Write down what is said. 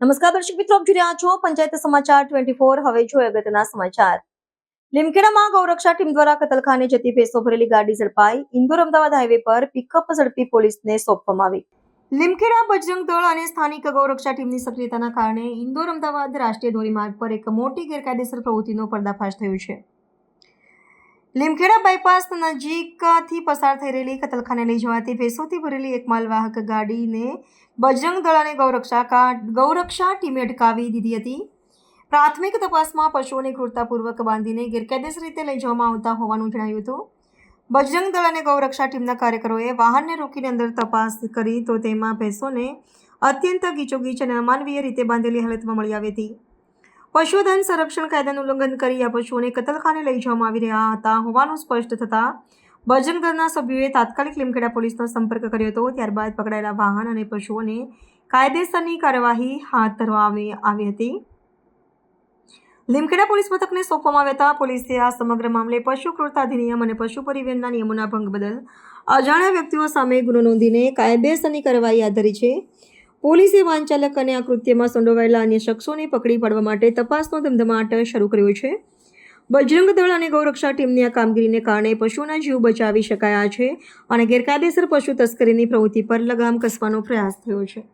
નમસ્કાર દર્શક મિત્રો, આપ જોઈ રહ્યા છો પંચાયત સમાચાર 24। હવે જોઈએ અગત્યના સમાચાર। લીમખેડામાં ગૌરક્ષા ટીમ દ્વારા કતલખાને જતી ભેંસો ભરેલી ગાડી ઝડપાઈ। ઇન્દોર અમદાવાદ હાઈવે પર પિકઅપ ઝડપી પોલીસને સોંપવામાં આવી। લીમખેડા બજરંગ દળ અને સ્થાનિક ગૌરક્ષા ટીમની સક્રિયતાના કારણે ઇન્દોર અમદાવાદ રાષ્ટ્રીય ધોરીમાર્ગ પર એક મોટી ગેરકાયદેસર પ્રવૃત્તિનો પર્દાફાશ થયો છે। લીમખેડા બાયપાસ નજીકથી પસાર થઈ રહેલી કતલખાને લઈ જવાતી ભેંસોથી ભરેલી એક માલવાહક ગાડીને બજરંગ દળ અને ગૌરક્ષા ટીમે અટકાવી દીધી હતી। પ્રાથમિક તપાસમાં પશુઓને ક્રૂરતાપૂર્વક બાંધીને ગેરકાયદેસર રીતે લઈ જવામાં આવતા હોવાનું જણાયું હતું। બજરંગ દળ અને ગૌરક્ષા ટીમના કાર્યકરોએ વાહનને રોકીને અંદર તપાસ કરી તો તેમાં ભેંસોને અત્યંત ગીચોગીચ અને અમાનવીય રીતે બાંધેલી હાલતમાં મળી આવી હતી। પશુધન સંરક્ષણ કાયદાનું ઉલ્લંઘન કરી આ પશુઓને કતલખાને લઈ જવામાં આવી રહ્યા હતા હોવાનું સ્પષ્ટ થતાં બજરંગ દળના સભ્યોએ તાત્કાલિક લીમખેડા પોલીસનો સંપર્ક કર્યો હતો। ત્યારબાદ પકડાયેલા વાહન અને પશુઓને કાયદેસરની કાર્યવાહી હાથ ધરવામાં આવી હતી। લીમખેડા પોલીસ મથકને સોંપવામાં આવ્યા હતા। પોલીસે આ સમગ્ર મામલે પશુ ક્રૂરતા અધિનિયમ અને પશુ પરિવહનના નિયમોના ભંગ બદલ અજાણ્યા વ્યક્તિઓ સામે ગુનો નોંધીને કાયદેસરની કાર્યવાહી હાથ ધરી છે। પોલીસે વાહન ચાલક અને આ કૃત્યમાં સંડોવાયેલા અન્ય શખ્સોને પકડી પાડવા માટે તપાસનો ધમધમાટ શરૂ કર્યો છે। બજરંગ દળ અને ગૌરક્ષા ટીમની આ કામગીરીને કારણે પશુઓના જીવ બચાવી શકાયા છે અને ગેરકાયદેસર પશુ તસ્કરીની પ્રવૃત્તિ પર લગામ કસવાનો પ્રયાસ થયો છે।